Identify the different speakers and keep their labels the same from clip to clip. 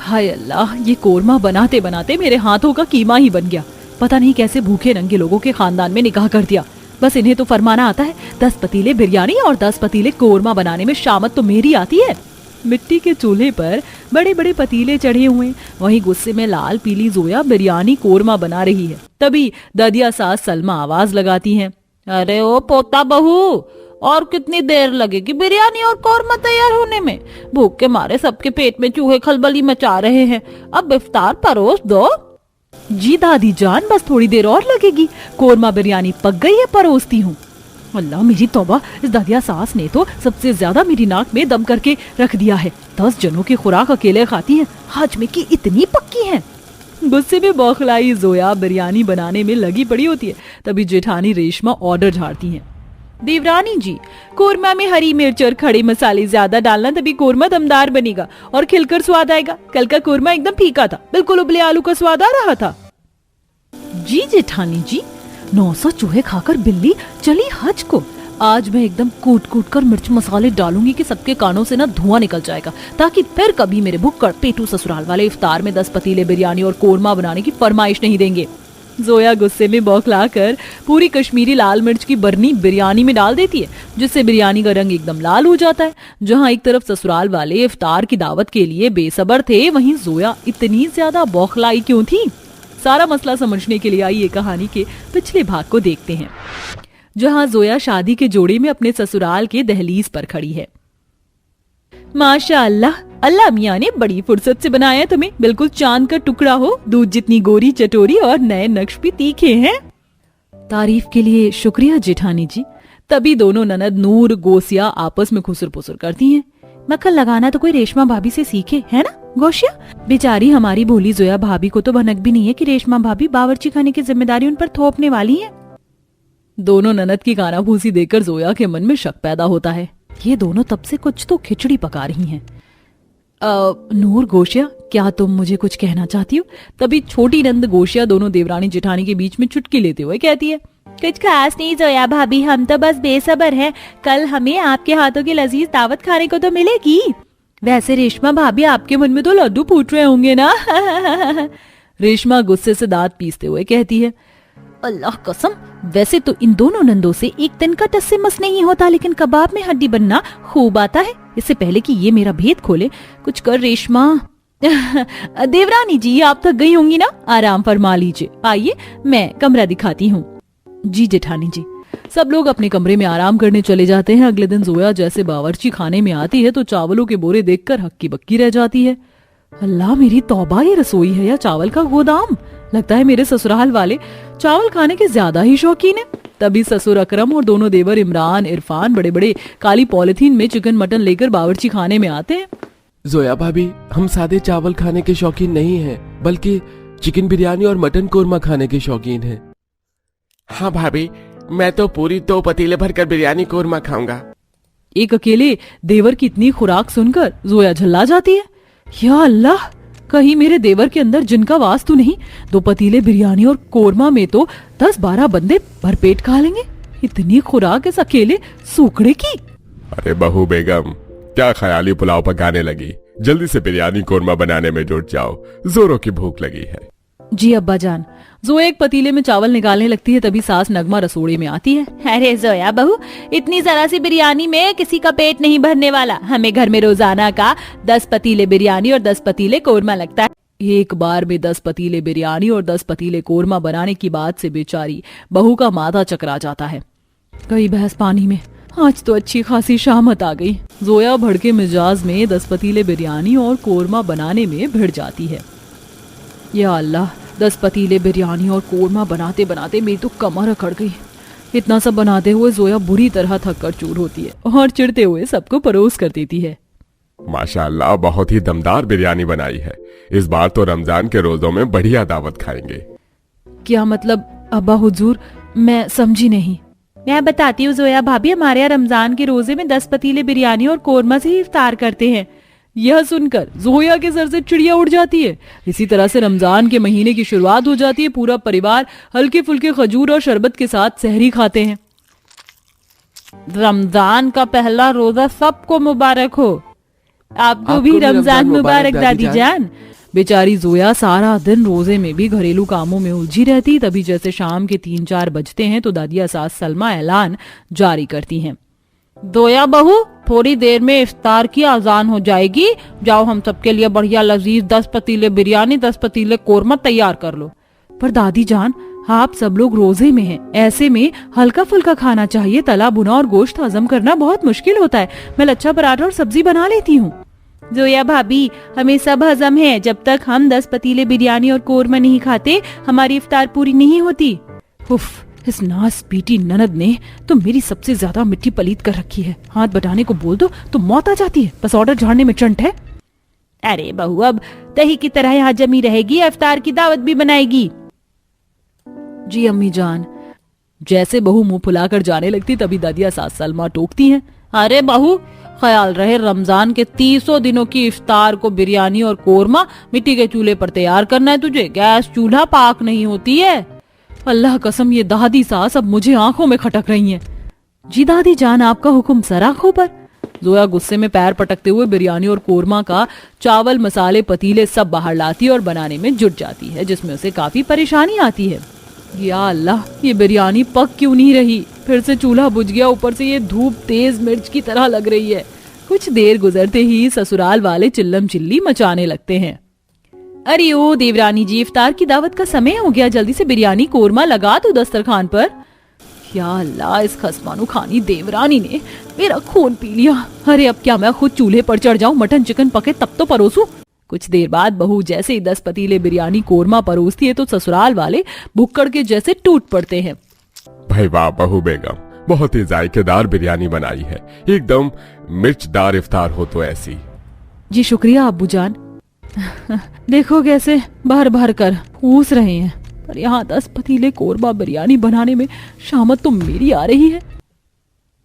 Speaker 1: हाय अल्लाह, ये कोरमा बनाते बनाते मेरे हाथों का कीमा ही बन गया। पता नहीं कैसे भूखे नंगे लोगों के खानदान में निकाह कर दिया। बस इन्हें तो फरमाना आता है 10 पतीले बिरयानी और 10 पतीले कोरमा बनाने में शामत तो मेरी आती है। मिट्टी के चूल्हे पर बड़े बड़े पतीले चढ़े हुए, वहीं गुस्से में लाल पीली जोया बिरयानी कोरमा बना रही है। तभी ददिया सास सलमा आवाज लगाती हैं, अरे ओ पोता बहू, और कितनी देर लगेगी बिरयानी और कोरमा तैयार होने में? भूख के मारे सबके पेट में चूहे खलबली मचा रहे हैं, अब इफ्तार परोस दो। जी दादी जान, बस थोड़ी देर और लगेगी, कोरमा बिरयानी पक गई है, परोसती हूँ। अल्लाह मेरी तौबा, इस ददिया सास ने तो सबसे ज्यादा मेरी नाक में दम करके रख दिया है। 10 जनों की खुराक अकेले खाती हैं, हाजमे की इतनी पक्की हैं। गुस्से में बौखलाई जोया बिरयानी बनाने में लगी पड़ी होती है। तभी जेठानी रेशमा ऑर्डर झाड़ती हैं, देवरानी जी, कोरमा में हरी मिर्च और खड़े मसाले ज्यादा डालना, तभी कोरमा दमदार बनेगा और खिलकर स्वाद आएगा। कल का कोरमा एकदम फीका था, बिल्कुल उबले आलू का स्वाद आ रहा था। जी जेठानी जी, 900 चूहे खाकर बिल्ली चली हज को। आज मैं एकदम कूट कूट कर मिर्च मसाले डालूंगी कि सबके कानों से ना धुआं निकल जाएगा, ताकि फिर कभी मेरे भुक्कड़ पेटू ससुराल वाले इफ्तार में 10 पतीले बिरयानी और कोरमा बनाने की फरमाइश नहीं देंगे। जोया गुस्से में बौखलाकर पूरी कश्मीरी लाल मिर्च की बरनी बिरयानी में डाल देती है, जिससे बिरयानी का रंग एकदम लाल हो जाता है। जहां एक तरफ ससुराल वाले इफ्तार की दावत के लिए बेसब्र थे, वहीं जोया इतनी ज्यादा बौखलाई क्यों थी? सारा मसला समझने के लिए आइए कहानी के पिछले भाग को देखते हैं, जहां जोया शादी के जोड़े में अपने ससुराल के दहलीज पर खड़ी है। माशाअल्लाह, अल्लाह मियाँ ने बड़ी फुर्सत से बनाया तुम्हें, बिल्कुल चांद का टुकड़ा हो, दूध जितनी गोरी चटोरी और नए नक्श भी तीखे हैं। तारीफ के लिए शुक्रिया जेठानी जी। तभी दोनों ननद नूर गोसिया आपस में खुसर पुसर करती हैं। मक्खन लगाना तो कोई रेशमा भाभी से सीखे, है ना गोशिया? बेचारी हमारी भोली जोया भाभी को तो भनक भी नहीं है कि रेशमा भाभी बावर्ची खाने की जिम्मेदारी उन पर थोपने वाली है। दोनों ननद की कानाफूसी देखकर जोया के मन में शक पैदा होता है, ये दोनों तब से कुछ तो खिचड़ी पका रही हैं। नूर गोशिया, क्या तुम मुझे कुछ कहना चाहती हो? तभी छोटी नंद गोशिया दोनों देवरानी जेठानी के बीच में चुटकी लेते हुए कहती है, कुछ खास नहीं जोया भाभी, हम तो बस बेसब्र हैं, कल हमें आपके हाथों की लजीज दावत खाने को तो मिलेगी। वैसे रेशमा भाभी, आपके मन में तो लड्डू फूट रहे होंगे ना? रेशमा गुस्से से दांत पीसते हुए कहती है, अल्लाह कसम, वैसे तो इन दोनों नंदों से एक दिन का टस से मस नहीं होता, लेकिन कबाब में हड्डी बनना खूब आता है। इससे पहले कि ये मेरा भेद खोले, कुछ कर रेशमा। देवरानी जी, आप थक गई होंगी ना, आराम फरमा लीजिए, आइए मैं कमरा दिखाती हूँ। जी जेठानी जी। सब लोग अपने कमरे में आराम करने चले जाते हैं। अगले दिन जोया जैसे बावर्ची खाने में आती है तो चावलों के बोरे देखकर हक्की बक्की रह जाती है। अल्लाह मेरी तौबा, ये रसोई है या चावल का गोदाम? लगता है मेरे ससुराल वाले चावल खाने के ज्यादा ही शौकीन है। तभी ससुर अकरम और दोनों देवर इमरान इरफान बड़े बड़े काली पॉलिथीन में चिकन मटन लेकर बावर्ची खाने में आते हैं।
Speaker 2: जोया भाभी, हम सादे चावल खाने के शौकीन नहीं हैं, बल्कि चिकन बिरयानी और मटन कोरमा खाने के शौकीन हैं।
Speaker 3: हाँ भाभी, मैं तो पूरी 2 पतीले भरकर बिरयानी कोरमा खाऊंगा।
Speaker 1: एक अकेले देवर की इतनी खुराक सुनकर जोया झल्ला जाती है। या अल्लाह, कहीं मेरे देवर के अंदर जिनका वास तो नहीं? 2 पतीले बिरयानी और कोरमा में तो 10-12 बंदे भरपेट खा लेंगे। इतनी खुराक इस अकेले सूखड़े की?
Speaker 4: अरे बहू बेगम, क्या ख्याली पुलाव पकाने लगी? जल्दी से बिरयानी कोरमा बनाने में जुट जाओ, जोरों की भूख लगी है।
Speaker 1: जी अब्बा जान। जोया एक पतीले में चावल निकालने लगती है, तभी सास नगमा रसोड़े में आती है।
Speaker 5: अरे जोया बहू, इतनी जरा सी बिरयानी में किसी का पेट नहीं भरने वाला। हमें घर में रोजाना का 10 पतीले बिरयानी और 10 पतीले कोरमा लगता है।
Speaker 1: एक बार में 10 पतीले बिरयानी और 10 पतीले कोरमा बनाने की बात से बेचारी बहू का माथा चकरा जाता है। कई भैंस पानी में, आज तो अच्छी खासी शामत आ गई। जोया भड़के मिजाज में 10 पतीले बिरयानी और कोरमा बनाने में भिड़ जाती है। या अल्लाह, 10 पतीले बिरयानी और कोरमा बनाते बनाते मेरी तो कमर अकड़ गई। इतना सब बनाते हुए जोया बुरी तरह थक कर चूर होती है और चिढ़ते हुए सबको परोस कर देती है।
Speaker 4: माशाअल्लाह, बहुत ही दमदार बिरयानी बनाई है। इस बार तो रमजान के रोजों में बढ़िया दावत खाएंगे।
Speaker 1: क्या मतलब अब्बा हुजूर? मैं समझी नहीं।
Speaker 5: मैं बताती हूँ जोया भाभी, हमारे यहाँ रमजान के रोजे में 10 पतीले बिरयानी और कोरमा से ही इफ्तार करते हैं।
Speaker 1: यह सुनकर जोया के सर से चिड़िया उड़ जाती है। इसी तरह से रमजान के महीने की शुरुआत हो जाती है। पूरा परिवार हल्के फुल्के खजूर और शरबत के साथ सहरी खाते हैं।
Speaker 5: रमजान का पहला रोजा सबको मुबारक हो। आपको भी रमजान मुबारक दादी जान।
Speaker 1: बेचारी जोया सारा दिन रोजे में भी घरेलू कामों में उलझी रहती। तभी जैसे शाम के 3-4 बजते हैं तो दादिया सास सलमा ऐलान जारी करती हैं।
Speaker 5: जोया बहू, थोड़ी देर में इफ्तार की अजान हो जाएगी, जाओ हम सबके लिए बढ़िया लजीज 10 पतीले बिरयानी 10 पतीले कोरमा तैयार कर लो।
Speaker 1: पर दादी जान, आप सब लोग रोजे में हैं, ऐसे में हल्का फुल्का खाना चाहिए। तला भुना और गोश्त हजम करना बहुत मुश्किल होता है। मैं लच्छा पराठा और सब्जी बना लेती हूँ।
Speaker 5: जोया भाभी, हमें सब हजम है। जब तक हम 10 पतीले बिरयानी और कोरमा नहीं खाते हमारी इफ्तार पूरी नहीं होती।
Speaker 1: उफ, इस नास पीटी ननद ने तो मेरी सबसे ज्यादा मिट्टी पलीत कर रखी है। हाथ बटाने को बोल दो तो मौत आ जाती है, बस ऑर्डर झाड़ने में चंट है।
Speaker 5: अरे बहू, अब दही की तरह यहाँ जमी रहेगी, इफ्तार की दावत भी बनाएगी।
Speaker 1: जी अम्मी जान। जैसे बहू मुंह फुलाकर जाने लगती तभी दादिया सास सलमा टोकती हैं।
Speaker 5: अरे बहू, ख्याल रहे रमजान के 30 दिनों की इफ्तार को बिरयानी और कोरमा मिट्टी के चूल्हे पर तैयार करना है तुझे। गैस चूल्हा पाक नहीं होती है।
Speaker 1: अल्लाह कसम, ये दादी सास अब मुझे आंखों में खटक रही हैं। जी दादी जान, आपका हुक्म सर आंखों पर। जोया गुस्से में पैर पटकते हुए बिरयानी और कोरमा का चावल मसाले पतीले सब बाहर लाती और बनाने में जुट जाती है, जिसमें उसे काफी परेशानी आती है। या अल्लाह, ये बिरयानी पक क्यों नहीं रही? फिर से चूल्हा बुझ गया, ऊपर से ये धूप तेज मिर्च की तरह लग रही है। कुछ देर गुजरते ही ससुराल वाले चिल्लम चिल्ली मचाने लगते हैं।
Speaker 5: अरे ओ देवरानी जी, इफ्तार की दावत का समय हो गया, जल्दी से बिरयानी कोरमा लगा दो दस्तरखान पर।
Speaker 1: या अल्लाह, इस खसमानू खानी देवरानी ने मेरा खून पी लिया। अरे अब क्या मैं खुद चूल्हे पर चढ़ जाऊं? मटन चिकन पके तब तो परोसूं। कुछ देर बाद बहू जैसे ही 10 पतीले बिरयानी कोरमा परोसती है तो ससुराल वाले भुक्कड़ के जैसे टूट पड़ते हैं।
Speaker 4: भाई वाह बहू बेगम, बहुत ही जायकेदार बिरयानी बनाई है, एकदम मिर्चदार इफ्तार हो तो ऐसी।
Speaker 1: जी शुक्रिया अब्बू जान। देखो कैसे भर भर कर पूछ रहे हैं, पर यहाँ 10 पतीले कोरमा बिरयानी बनाने में शामत तो मेरी आ रही है।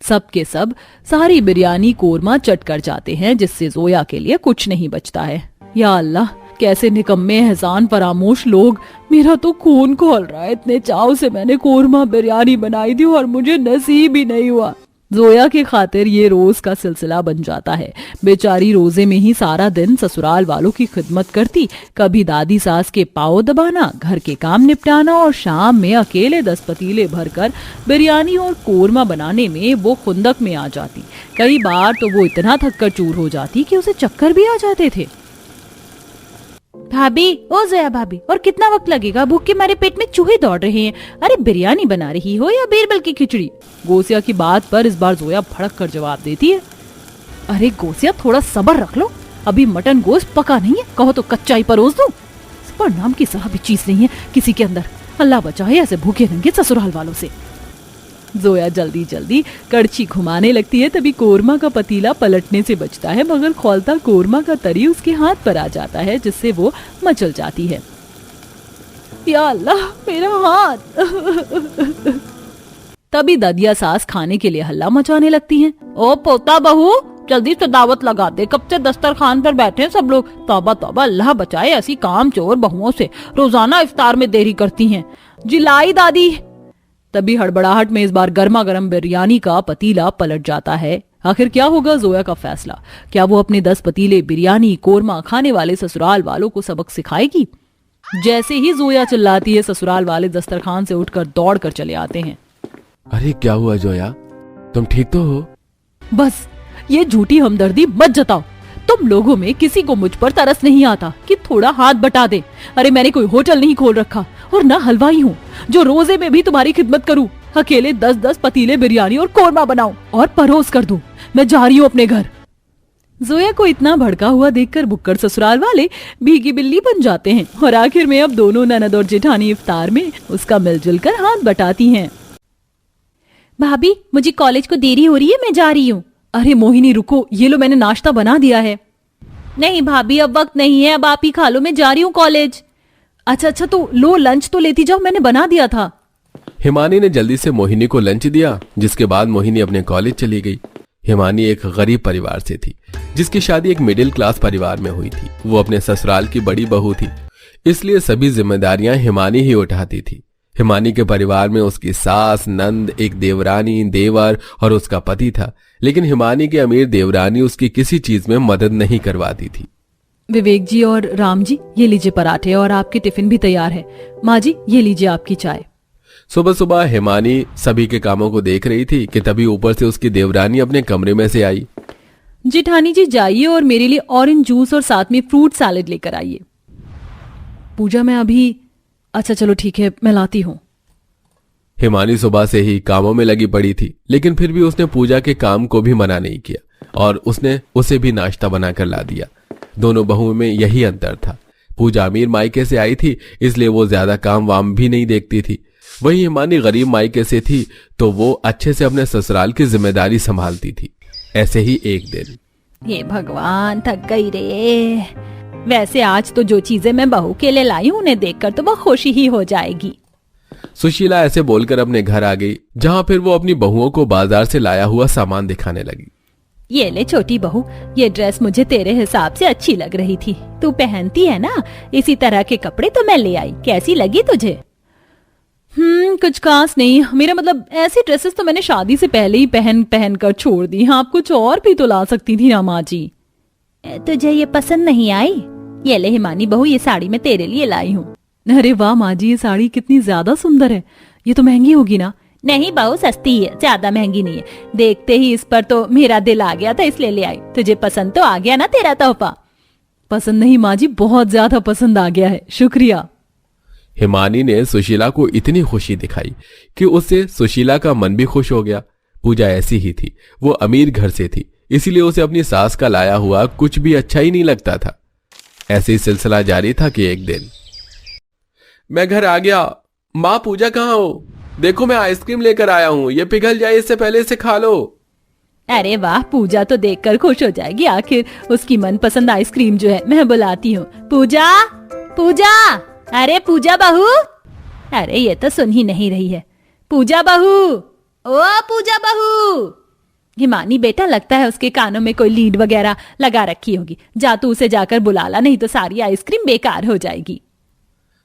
Speaker 1: सब के सब सारी बिरयानी कोरमा चट कर जाते हैं, जिससे जोया के लिए कुछ नहीं बचता है। या अल्लाह, कैसे निकम्मे एहसान फरामोश लोग। मेरा तो खून खौल रहा है। इतने चाव से मैंने कोरमा बिरयानी बनाई थी और मुझे नसीब ही नहीं हुआ। जोया के खातिर ये रोज का सिलसिला बन जाता है। बेचारी रोजे में ही सारा दिन ससुराल वालों की खिदमत करती, कभी दादी सास के पाँव दबाना, घर के काम निपटाना और शाम में अकेले 10 पतीले भरकर बिरयानी और कोरमा बनाने में वो खुंदक में आ जाती। कई बार तो वो इतना थक कर चूर हो जाती कि उसे चक्कर भी आ जाते थे।
Speaker 5: भाभी, ओ जोया भाभी, और कितना वक्त लगेगा? भूख के मारे पेट में चूहे दौड़ रहे हैं। अरे बिरयानी बना रही हो या बीरबल की खिचड़ी?
Speaker 1: गोसिया की बात पर इस बार जोया भड़क कर जवाब देती है। अरे गोसिया, थोड़ा सब्र रख लो, अभी मटन गोश्त पका नहीं है, कहो तो कच्चा ही परोस दूं। इस पर नाम की सहा भी चीज नहीं है किसी के अंदर। अल्लाह बचाए ऐसे भूखे नंगे ससुराल वालों से। जोया जल्दी जल्दी कड़छी घुमाने लगती है, तभी कोरमा का पतीला पलटने से बचता है, मगर खौलता कोरमा का तरी उसके हाथ पर आ जाता है, जिससे वो मचल जाती है। या अल्लाह, मेरा हाथ। तभी दादिया सास खाने के लिए हल्ला मचाने लगती हैं।
Speaker 5: ओ पोता बहू, जल्दी से दावत लगा दे, कब से दस्तरखान पर बैठे हैं सब लोग। तौबा तौबा, अल्लाह बचाए ऐसी काम चोर बहुओं से, रोजाना इफ्तार में देरी करती हैं।
Speaker 1: जिलाई दादी। तभी हड़बड़ाहट में इस बार गर्मा गर्म बिरयानी का पतीला पलट जाता है। आखिर क्या होगा जोया का फैसला? क्या वो अपने 10 पतीले बिरयानी कोरमा खाने वाले ससुराल वालों को सबक सिखाएगी? जैसे ही जोया चिल्लाती है, ससुराल वाले दस्तरखान से उठकर दौड़ कर चले आते हैं।
Speaker 2: अरे क्या हुआ जोया, तुम ठीक तो हो?
Speaker 1: बस ये झूठी हमदर्दी मत जताओ। तुम लोगों में किसी को मुझ पर तरस नहीं आता कि थोड़ा हाथ बटा दे। अरे मैंने कोई होटल नहीं खोल रखा और ना हलवाई हूँ जो रोजे में भी तुम्हारी खिदमत करूँ। अकेले 10-10 पतीले बिरयानी और कोरमा बनाऊं और परोस कर दूं। मैं जा रही हूँ अपने घर। जोया को इतना भड़का हुआ देखकर भुक्कड़ ससुराल वाले भीगी बिल्ली बन जाते हैं और आखिर में अब दोनों ननद और जेठानी इफ्तार में उसका मिलजुल कर हाथ बटाती हैं।
Speaker 5: भाभी, मुझे कॉलेज को देरी हो रही है, मैं जा रही हूँ।
Speaker 1: अरे मोहिनी रुको, ये लो मैंने नाश्ता बना दिया है।
Speaker 5: नहीं भाभी, अब वक्त नहीं है, अब आप ही खा लो, मैं जा रही हूँ कॉलेज।
Speaker 1: अच्छा तो लो, लंच तो लेती जाओ, मैंने बना दिया था।
Speaker 2: हिमानी ने जल्दी से मोहिनी को लंच दिया, जिसके बाद मोहिनी अपने कॉलेज चली गई। हिमानी एक गरीब परिवार से थी, जिसकी शादी एक मिडिल क्लास परिवार में हुई थी। वो अपने ससुराल की बड़ी बहू थी, इसलिए सभी जिम्मेदारियां हिमानी ही उठाती थी। हिमानी के परिवार में उसकी सास, नंद, एक देवरानी, देवर और उसका पति था, लेकिन हिमानी की अमीर देवरानी उसकी किसी चीज में मदद नहीं करवाती थी।
Speaker 1: विवेक जी और राम जी, ये लीजिए पराठे और आपकी टिफिन भी तैयार है। माँ जी, ये लीजिए आपकी चाय।
Speaker 2: सुबह सुबह हिमानी सभी के कामों को देख रही थी कि तभी ऊपर से उसकी देवरानी अपने कमरे में से आई।
Speaker 1: जेठानी जी जाइए और मेरे लिए ऑरेंज जूस और साथ में फ्रूट सैलेड लेकर आइए। पूजा मैं अभी, अच्छा चलो ठीक है, मैं लाती हूँ।
Speaker 2: हिमानी सुबह से ही कामों में लगी पड़ी थी, लेकिन फिर भी उसने पूजा के काम को भी मना नहीं किया और उसने उसे भी नाश्ता बनाकर ला दिया। दोनों बहुओं में यही अंतर था। पूजा अमीर मायके से आई थी, इसलिए वो ज्यादा काम वाम भी नहीं देखती थी। वही हिमानी गरीब मायके से थी, तो वो अच्छे से अपने ससुराल की जिम्मेदारी संभालती थी। ऐसे ही एक दिन,
Speaker 1: ये भगवान, थक गई रे। वैसे आज तो जो चीजें मैं बहू के लिए लाई हूँ उन्हें देखकर तो बहुत खुशी ही हो जाएगी।
Speaker 2: सुशीला ऐसे बोलकर अपने घर आ गई, जहां फिर वो अपनी बहुओं को बाजार से लाया हुआ सामान दिखाने लगी।
Speaker 1: ये ले छोटी बहू, ये ड्रेस मुझे तेरे हिसाब से अच्छी लग रही थी, तू पहनती है ना, इसी तरह के कपड़े तो मैं ले आई, कैसी लगी तुझे? कुछ खास नहीं, मेरा मतलब ऐसी ड्रेसेस तो मैंने शादी से पहले ही पहन कर छोड़ दी। आप कुछ और भी तो ला सकती थी ना माँ जी। तुझे ये पसंद नहीं आई? ये ले हिमानी बहू, ये साड़ी मैं तेरे लिए लाई हूँ। अरे वाह माँ जी, ये साड़ी कितनी ज्यादा सुंदर है। ये तो महंगी होगी ना? नहीं बहू, सस्ती है, ज्यादा महंगी नहीं है। देखते ही इस पर तो मेरा दिल आ गया था, इसलिए ले आई। तुझे पसंद तो आ गया ना तेरा तोहफा? पसंद नहीं माँ जी, बहुत ज्यादा पसंद आ गया है, शुक्रिया।
Speaker 2: हिमानी ने सुशीला को इतनी खुशी दिखाई कि उससे सुशीला का मन भी खुश हो गया। पूजा ऐसी ही थी, वो अमीर घर से थी, इसीलिए उसे अपनी सास का लाया हुआ कुछ भी अच्छा ही नहीं लगता था। ऐसे ही सिलसिला जारी था कि एक दिन, मैं घर आ गया। माँ पूजा कहाँ हो? देखो मैं आइसक्रीम लेकर आया हूँ, ये पिघल जाए इससे पहले इसे खा लो।
Speaker 1: अरे वाह, पूजा तो देखकर खुश हो जाएगी, आखिर उसकी मनपसंद आइसक्रीम जो है। मैं बुलाती हूँ, पूजा, पूजा, अरे पूजा बहू। अरे ये तो सुन ही नहीं रही है। पूजा बहू, ओ पूजा बहू। हिमानी बेटा, लगता है उसके कानों में कोई लीड वगैरह लगा रखी होगी। जा तू उसे जाकर बुला ला, नहीं तो सारी आइसक्रीम बेकार हो जाएगी।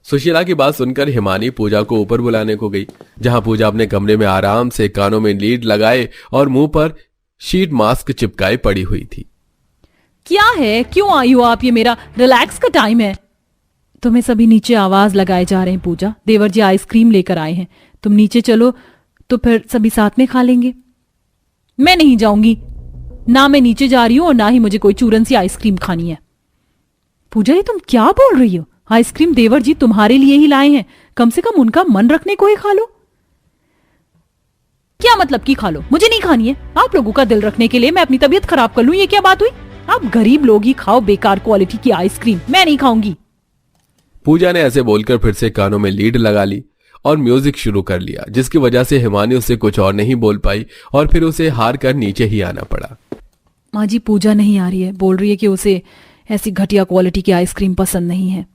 Speaker 2: सुशीला की बात सुनकर हिमानी पूजा को ऊपर बुलाने को गई, जहां पूजा अपने कमरे में आराम से कानों में लीड लगाए और मुंह पर शीट मास्क चिपकाए पड़ी हुई थी।
Speaker 1: क्या है, क्यों आई हो आप? ये मेरा रिलैक्स का टाइम है। तुम्हें सभी नीचे आवाज लगाए जा रहे हैं। पूजा, देवर जी आइसक्रीम लेकर आए हैं, तुम नीचे चलो तो फिर सभी साथ में खा लेंगे। मैं नहीं जाऊंगी, ना मैं नीचे जा रही हूं और ना ही मुझे कोई चूरन सी आइसक्रीम खानी है। पूजा, ये तुम क्या बोल रही हो? आइसक्रीम देवर जी तुम्हारे लिए ही लाए हैं, कम से कम उनका मन रखने को ही खा लो। क्या मतलब कि खा लो? मुझे नहीं खानी है। आप लोगों का दिल रखने के लिए मैं अपनी तबीयत खराब कर लूं, ये क्या बात हुई? आप गरीब लोग ही खाओ बेकार क्वालिटी की आइसक्रीम, मैं नहीं खाऊंगी।
Speaker 2: पूजा ने ऐसे बोलकर फिर से कानों में लीड लगा ली और म्यूजिक शुरू कर लिया, जिसकी वजह से हिमानी उससे कुछ और नहीं बोल पाई और फिर उसे हार कर नीचे ही आना पड़ा।
Speaker 1: माँ जी, पूजा नहीं आ रही है, बोल रही है कि उसे ऐसी घटिया क्वालिटी की आइसक्रीम पसंद नहीं है।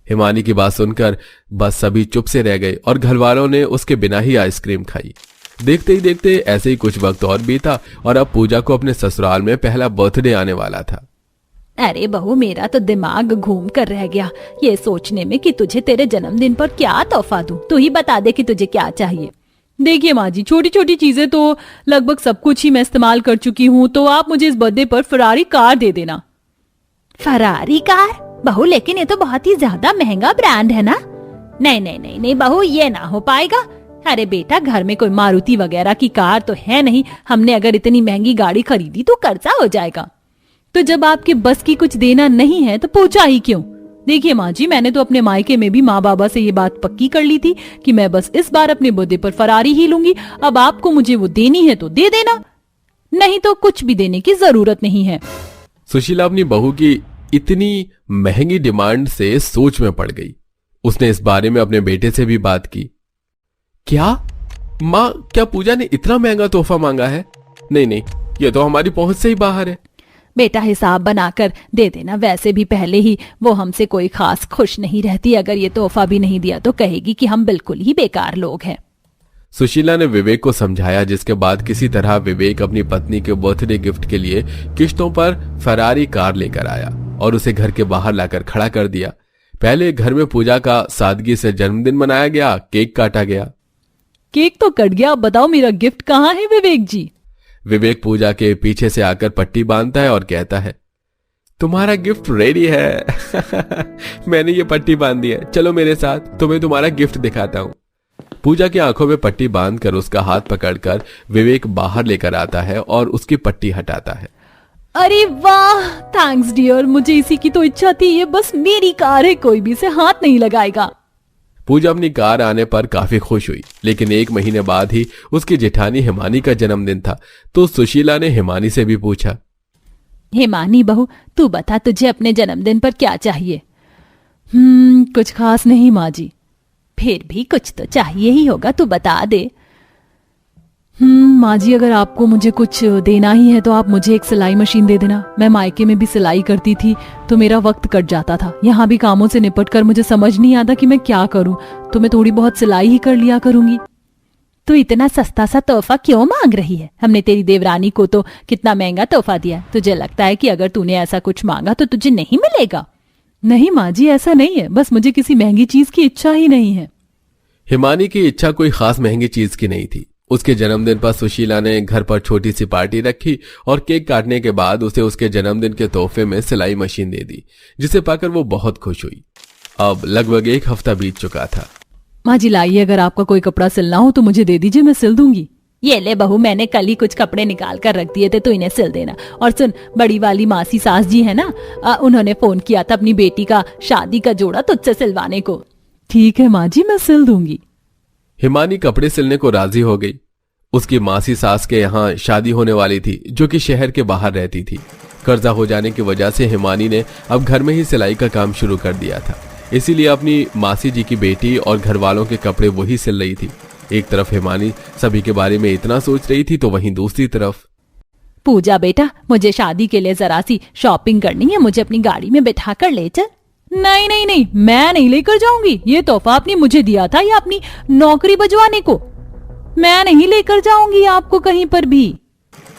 Speaker 2: हिमानी की बात सुनकर बस सभी चुप से रह गए और घर वालों ने उसके बिना ही आइसक्रीम खाई। देखते ही देखते ऐसे ही कुछ वक्त और बीता और अब पूजा को अपने ससुराल में पहला बर्थडे आने वाला था।
Speaker 1: अरे बहू, मेरा तो दिमाग घूम कर रह गया ये सोचने में कि तुझे तेरे जन्मदिन पर क्या तोहफा दूं। तू ही बता दे कि तुझे क्या चाहिए। देखिए माँ जी, छोटी छोटी चीजें तो लगभग सब कुछ ही मैं इस्तेमाल कर चुकी हूँ, तो आप मुझे इस बर्थडे पर फरारी कार दे देना। Ferrari car? बहू, लेकिन ये तो बहुत ही ज्यादा महंगा ब्रांड है ना। नहीं नहीं नहीं नहीं बहू, ये ना हो पाएगा। अरे बेटा, घर में कोई मारुति वगैरह की कार तो है नहीं। हमने अगर इतनी महंगी गाड़ी खरीदी तो कर्जा हो जाएगा। तो जब आपके बस की कुछ देना नहीं है तो पूछा ही क्यों? देखिए माँ जी, मैंने तो अपने मायके में भी माँ बाबा से ये बात पक्की कर ली थी कि मैं बस इस बार अपने बर्थडे पर फरारी ही लूंगी। अब आपको मुझे वो देनी है तो दे देना, नहीं तो कुछ भी देने की जरूरत नहीं है।
Speaker 2: सुशीला अपनी बहू की इतनी महंगी डिमांड से सोच में पड़ गई। उसने इस बारे में अपने बेटे से भी बात की। क्या माँ, क्या पूजा ने इतना महंगा तोहफा मांगा है? नहीं नहीं, ये तो हमारी पहुंच से ही बाहर है।
Speaker 1: बेटा, हिसाब बनाकर दे देना। वैसे भी पहले ही वो हमसे कोई खास खुश नहीं रहती। अगर ये तोहफा भी नहीं दिया तो कहेगी कि हम बिल्कुल ही बेकार लोग हैं।
Speaker 2: सुशीला ने विवेक को समझाया, जिसके बाद किसी तरह विवेक अपनी पत्नी के बर्थडे गिफ्ट के लिए किश्तों पर फरारी कार लेकर आया और उसे घर के बाहर लाकर खड़ा कर दिया। पहले घर में पूजा का सादगी से जन्मदिन मनाया गया, केक काटा गया।
Speaker 1: केक तो कट गया, अब बताओ मेरा गिफ्ट कहाँ है विवेक जी?
Speaker 2: विवेक पूजा के पीछे से आकर पट्टी बांधता है और कहता है, तुम्हारा गिफ्ट रेडी है। मैंने ये पट्टी बांध दी है, चलो मेरे साथ, तुम्हें तुम्हारा गिफ्ट दिखाता हूं। पूजा की आंखों में पट्टी बांधकर उसका हाथ पकड़कर विवेक बाहर लेकर आता है और उसकी पट्टी हटाता है।
Speaker 1: अरे वाह, थैंक्स डियर, मुझे इसी की तो इच्छा थी। ये बस मेरी कार है, कोई भी इसे हाथ नहीं लगाएगा।
Speaker 2: पूजा अपनी कार आने पर काफी खुश हुई, लेकिन 1 महीने बाद ही उसकी जेठानी हिमानी का जन्मदिन था। तो सुशीला ने हिमानी से भी पूछा,
Speaker 1: हिमानी बहू, तू बता तुझे अपने जन्मदिन पर क्या चाहिए? कुछ खास नहीं माँ जी। फिर भी कुछ तो चाहिए ही होगा, तू बता दे। माँ जी, अगर आपको मुझे कुछ देना ही है तो आप मुझे एक सिलाई मशीन दे देना। मैं मायके में भी सिलाई करती थी तो मेरा वक्त कट जाता था। यहाँ भी कामों से निपट कर मुझे समझ नहीं आता कि मैं क्या करूँ, तो मैं थोड़ी बहुत सिलाई ही कर लिया करूंगी। तू इतना सस्ता सा तोहफा क्यों मांग रही है? हमने तेरी देवरानी को तो कितना महंगा तोहफा दिया। तुझे लगता है कि अगर तूने ऐसा कुछ मांगा तो तुझे नहीं मिलेगा? नहीं माँ जी, ऐसा नहीं है, बस मुझे किसी महंगी चीज की इच्छा ही नहीं है।
Speaker 2: हिमानी की इच्छा कोई खास महंगी चीज की नहीं थी। उसके जन्मदिन पर सुशीला ने घर पर छोटी सी पार्टी रखी और केक काटने के बाद उसे उसके जन्मदिन के तोहफे में सिलाई मशीन दे दी, जिसे पाकर वो बहुत खुश हुई। अब लगभग 1 हफ्ता बीत चुका था।
Speaker 1: माँ जी लाइए, अगर आपका कोई कपड़ा सिलना हो तो मुझे दे दीजिए, मैं सिल दूंगी। ये ले बहू, मैंने कल ही कुछ कपड़े निकाल कर रख दिए थे, तो इन्हें सिल देना। और सुन, बड़ी वाली मासी सास जी है ना, उन्होंने फोन किया था अपनी बेटी का शादी का जोड़ा तुझसे सिलवाने को। ठीक है माँ जी, मैं सिल दूंगी।
Speaker 2: हिमानी कपड़े सिलने को राजी हो गई। उसकी मासी सास के यहाँ शादी होने वाली थी, जो कि शहर के बाहर रहती थी। कर्जा हो जाने की वजह से हिमानी ने अब घर में ही सिलाई का काम शुरू कर दिया था, इसीलिए अपनी मासी जी की बेटी और घर वालों के कपड़े वही सिल रही थी। एक तरफ हिमानी सभी के बारे में इतना सोच रही थी, तो वहीं दूसरी तरफ,
Speaker 1: पूजा बेटा, मुझे शादी के लिए जरा सी शॉपिंग करनी है, मुझे अपनी गाड़ी में बैठा कर ले चल। नहीं नहीं नहीं, मैं नहीं लेकर जाऊंगी। ये तोहफा आपने मुझे दिया था या अपनी नौकरी बजवाने को? मैं नहीं लेकर जाऊंगी आपको कहीं पर भी।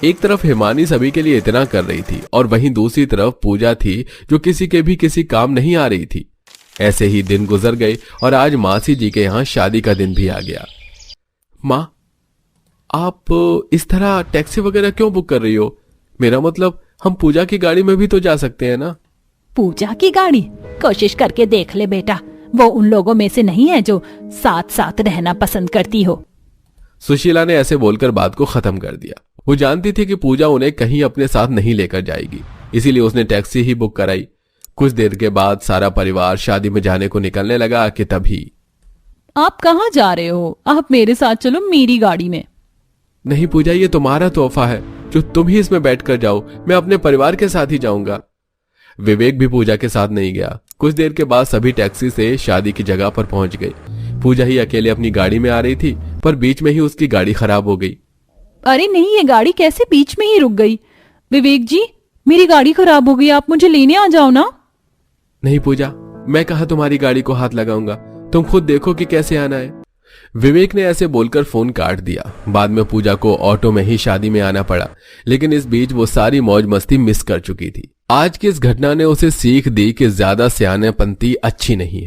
Speaker 2: एक तरफ हिमानी सभी के लिए इतना कर रही थी और वहीं दूसरी तरफ पूजा थी, जो किसी के भी किसी काम नहीं आ रही थी। ऐसे ही दिन गुजर गए और आज मासी जी के यहाँ शादी का दिन भी आ गया। माँ, आप इस तरह टैक्सी वगैरह क्यों बुक कर रही हो? मेरा मतलब, हम पूजा की गाड़ी में भी तो जा सकते हैं ना।
Speaker 1: पूजा की गाड़ी? कोशिश करके देख ले बेटा, वो उन लोगों में से नहीं है जो साथ साथ रहना पसंद करती हो।
Speaker 2: सुशीला ने ऐसे बोलकर बात को खत्म कर दिया। वो जानती थी कि पूजा उन्हें कहीं अपने साथ नहीं लेकर जाएगी, इसीलिए उसने टैक्सी ही बुक कराई। कुछ देर के बाद सारा परिवार शादी में जाने को निकलने लगा कि तभी,
Speaker 1: आप कहाँ जा रहे हो? आप मेरे साथ चलो, मेरी गाड़ी में।
Speaker 2: नहीं पूजा, ये तुम्हारा तोहफा है, जो तुम ही इसमें बैठ कर जाओ, मैं अपने परिवार के साथ ही जाऊंगा। विवेक भी पूजा के साथ नहीं गया। कुछ देर के बाद सभी टैक्सी से शादी की जगह पर पहुंच गए। पूजा ही अकेले अपनी गाड़ी में आ रही थी, पर बीच में ही उसकी गाड़ी खराब हो गई।
Speaker 1: अरे नहीं, ये गाड़ी कैसे बीच में ही रुक गई? विवेक जी, मेरी गाड़ी खराब हो गई, आप मुझे लेने आ जाओ ना।
Speaker 2: नहीं पूजा, मैं कहा तुम्हारी गाड़ी को हाथ लगाऊंगा, तुम खुद देखो कि कैसे आना है। विवेक ने ऐसे बोलकर फोन काट दिया। बाद में पूजा को ऑटो में ही शादी में आना पड़ा, लेकिन इस बीच वो सारी मौज मस्ती मिस कर चुकी थी। आज की इस घटना ने उसे सीख दी कि ज्यादा सियानेपंती अच्छी नहीं है।